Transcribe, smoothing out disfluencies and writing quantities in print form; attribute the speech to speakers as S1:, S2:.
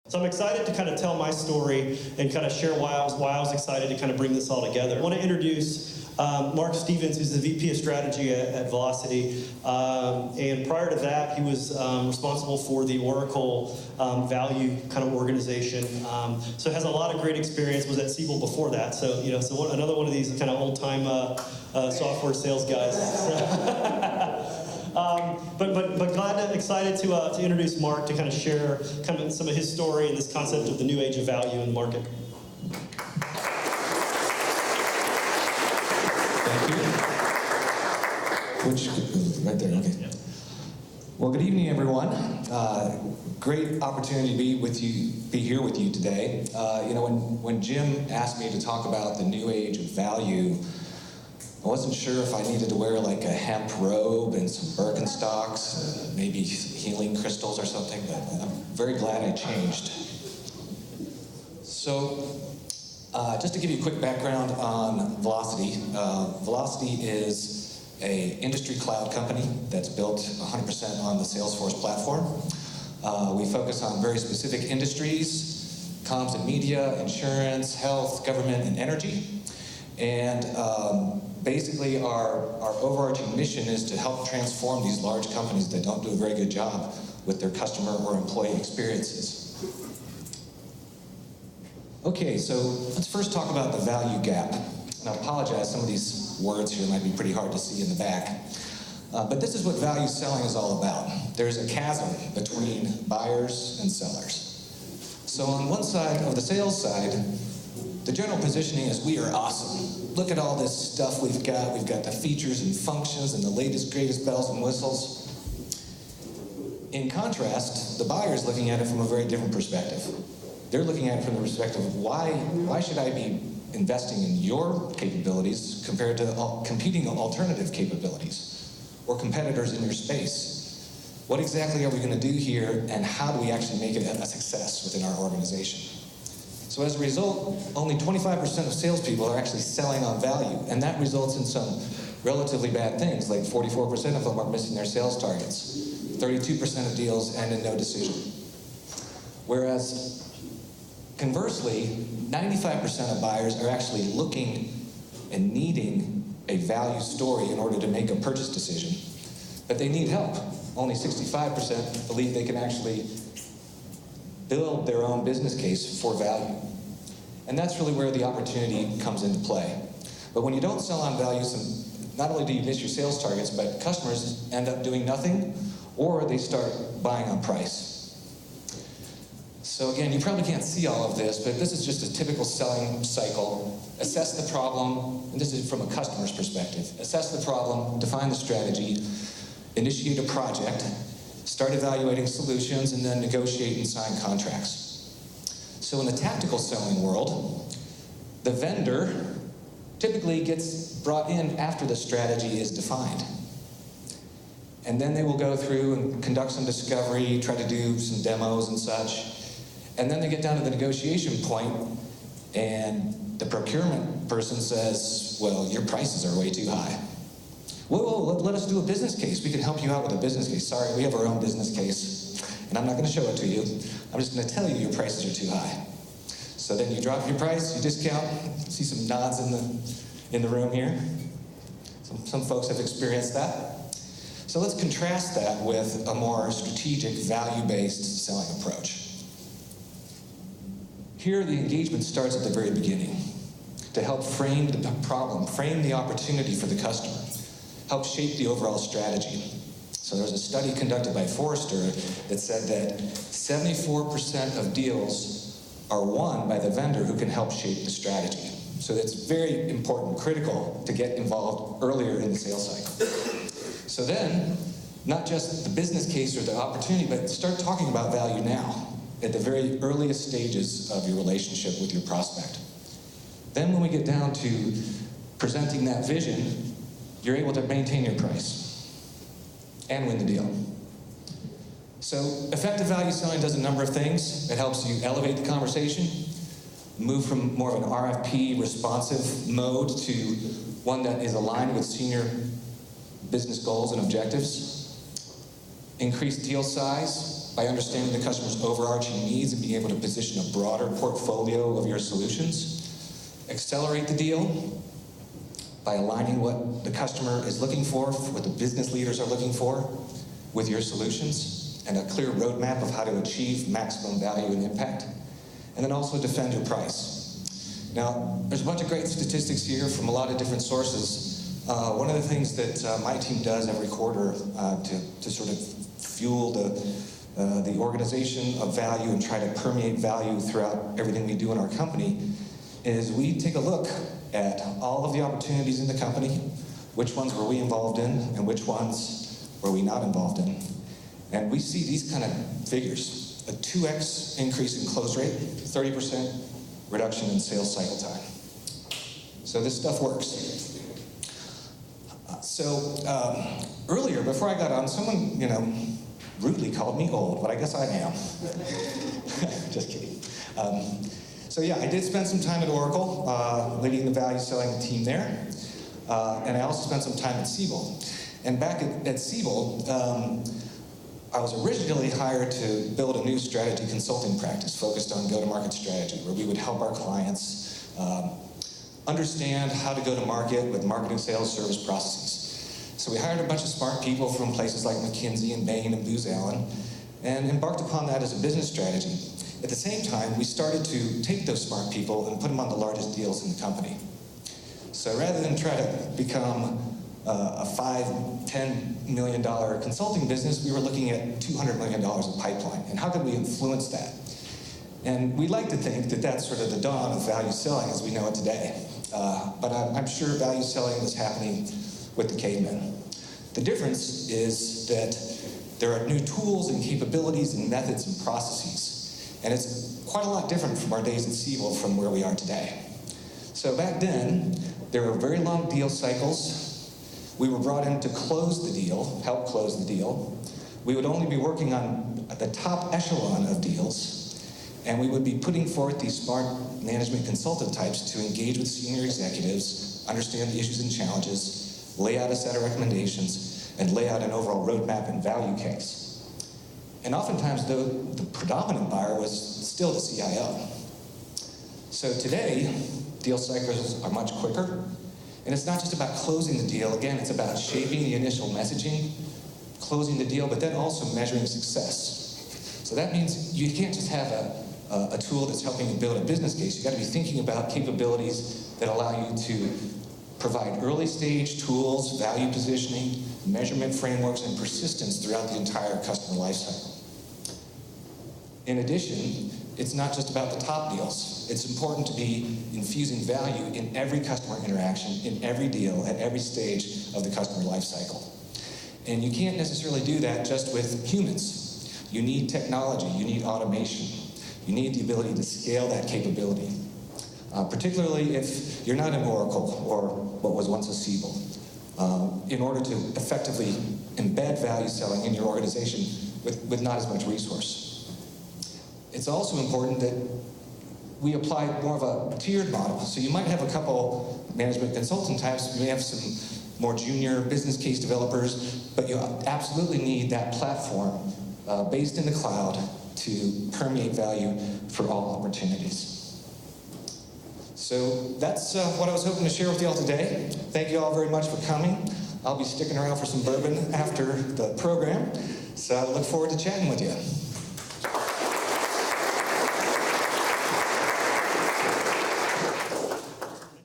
S1: So I'm excited to kind of tell my story and kind of share why I was excited to kind of bring this all together. I want to introduce Mark Stevens, who's the VP of Strategy at Vlocity. And prior to that, he was responsible for the Oracle Value kind of organization. So has a lot of great experience, was at Siebel before that. So, another one of these kind of old-time software sales guys. But glad, excited to introduce Mark to kind of share kind of some of his story and this concept of the new age of value in the market.
S2: Thank you. Right there, okay. Yeah. Well, good evening, everyone. Great opportunity to be here with you today. When Jim asked me to talk about the new age of value, I wasn't sure if I needed to wear like a hemp robe and some Birkenstocks, maybe healing crystals or something, but I'm very glad I changed. So, just to give you a quick background on Vlocity. Vlocity is an industry cloud company that's built 100% on the Salesforce platform. We focus on very specific industries: comms and media, insurance, health, government, and energy. And basically, our overarching mission is to help transform these large companies that don't do a very good job with their customer or employee experiences. Okay, so let's first talk about the value gap. And I apologize, some of these words here might be pretty hard to see in the back. But this is what value selling is all about. There's a chasm between buyers and sellers. So on one side, of the sales side, the general positioning is, we are awesome. Look at all this stuff we've got. We've got the features and functions and the latest, greatest bells and whistles. In contrast, the buyer is looking at it from a very different perspective. They're looking at it from the perspective of, why should I be investing in your capabilities compared to competing alternative capabilities or competitors in your space? What exactly are we going to do here, and how do we actually make it a success within our organization? So as a result, only 25% of salespeople are actually selling on value, and that results in some relatively bad things, like 44% of them are missing their sales targets. 32% of deals end in no decision. Whereas, conversely, 95% of buyers are actually looking and needing a value story in order to make a purchase decision, but they need help. Only 65% believe they can actually build their own business case for value. And that's really where the opportunity comes into play. But when you don't sell on value, not only do you miss your sales targets, but customers end up doing nothing, or they start buying on price. So again, you probably can't see all of this, but this is just a typical selling cycle. Assess the problem, and this is from a customer's perspective. Assess the problem, define the strategy, initiate a project, start evaluating solutions, and then negotiate and sign contracts. So in the tactical selling world, the vendor typically gets brought in after the strategy is defined. And then they will go through and conduct some discovery, try to do some demos and such. And then they get down to the negotiation point, and the procurement person says, well, your prices are way too high. Whoa, let us do a business case. We can help you out with a business case. Sorry, we have our own business case, and I'm not going to show it to you. I'm just going to tell you your prices are too high. So then you drop your price, you discount. See some nods in the room here. Some folks have experienced that. So let's contrast that with a more strategic, value-based selling approach. Here, the engagement starts at the very beginning to help frame the problem, frame the opportunity for the customer, help shape the overall strategy. So there was a study conducted by Forrester that said that 74% of deals are won by the vendor who can help shape the strategy. So it's very important, critical, to get involved earlier in the sales cycle. So then, not just the business case or the opportunity, but start talking about value now, at the very earliest stages of your relationship with your prospect. Then when we get down to presenting that vision, you're able to maintain your price and win the deal. So effective value selling does a number of things. It helps you elevate the conversation, move from more of an RFP responsive mode to one that is aligned with senior business goals and objectives, increase deal size, by understanding the customer's overarching needs and being able to position a broader portfolio of your solutions. Accelerate the deal by aligning what the customer is looking for, what the business leaders are looking for with your solutions, and a clear roadmap of how to achieve maximum value and impact. And then also defend your price. Now, there's a bunch of great statistics here from a lot of different sources. One of the things that my team does every quarter to sort of fuel the organization of value and try to permeate value throughout everything we do in our company is we take a look at all of the opportunities in the company, which ones were we involved in and which ones were we not involved in. And we see these kind of figures: a 2x increase in close rate, 30% reduction in sales cycle time. So this stuff works. Earlier, before I got on, someone, rudely called me old, but I guess I am. Just kidding. I did spend some time at Oracle, leading the value selling team there. And I also spent some time at Siebel. And back at Siebel, I was originally hired to build a new strategy consulting practice focused on go-to-market strategy, where we would help our clients understand how to go to market with marketing, sales, service processes. So we hired a bunch of smart people from places like McKinsey and Bain and Booz Allen and embarked upon that as a business strategy. At the same time, we started to take those smart people and put them on the largest deals in the company. So rather than try to become a $5-10 million consulting business, we were looking at $200 million of pipeline. And how could we influence that? And we like to think that that's sort of the dawn of value selling as we know it today. But I'm sure value selling was happening with the cavemen. The difference is that there are new tools and capabilities and methods and processes. And it's quite a lot different from our days at Siebel from where we are today. So back then, there were very long deal cycles. We were brought in to close the deal, help close the deal. We would only be working on the top echelon of deals, and we would be putting forth these smart management consultant types to engage with senior executives, understand the issues and challenges, lay out a set of recommendations, and lay out an overall roadmap and value case. And oftentimes, though, the predominant buyer was still the CIO. So today, deal cycles are much quicker. And it's not just about closing the deal. Again, it's about shaping the initial messaging, closing the deal, but then also measuring success. So that means you can't just have a tool that's helping you build a business case. You've got to be thinking about capabilities that allow you to provide early stage tools, value positioning, measurement frameworks, and persistence throughout the entire customer lifecycle. In addition, it's not just about the top deals. It's important to be infusing value in every customer interaction, in every deal, at every stage of the customer life cycle. And you can't necessarily do that just with humans. You need technology, you need automation, you need the ability to scale that capability. Particularly if you're not an Oracle or what was once a Siebel, in order to effectively embed value selling in your organization with not as much resource. It's also important that we apply more of a tiered model. So you might have a couple management consultant types, you may have some more junior business case developers, but you absolutely need that platform based in the cloud to permeate value for all opportunities. So that's what I was hoping to share with you all today. Thank you all very much for coming. I'll be sticking around for some bourbon after the program, so I look forward to chatting with you.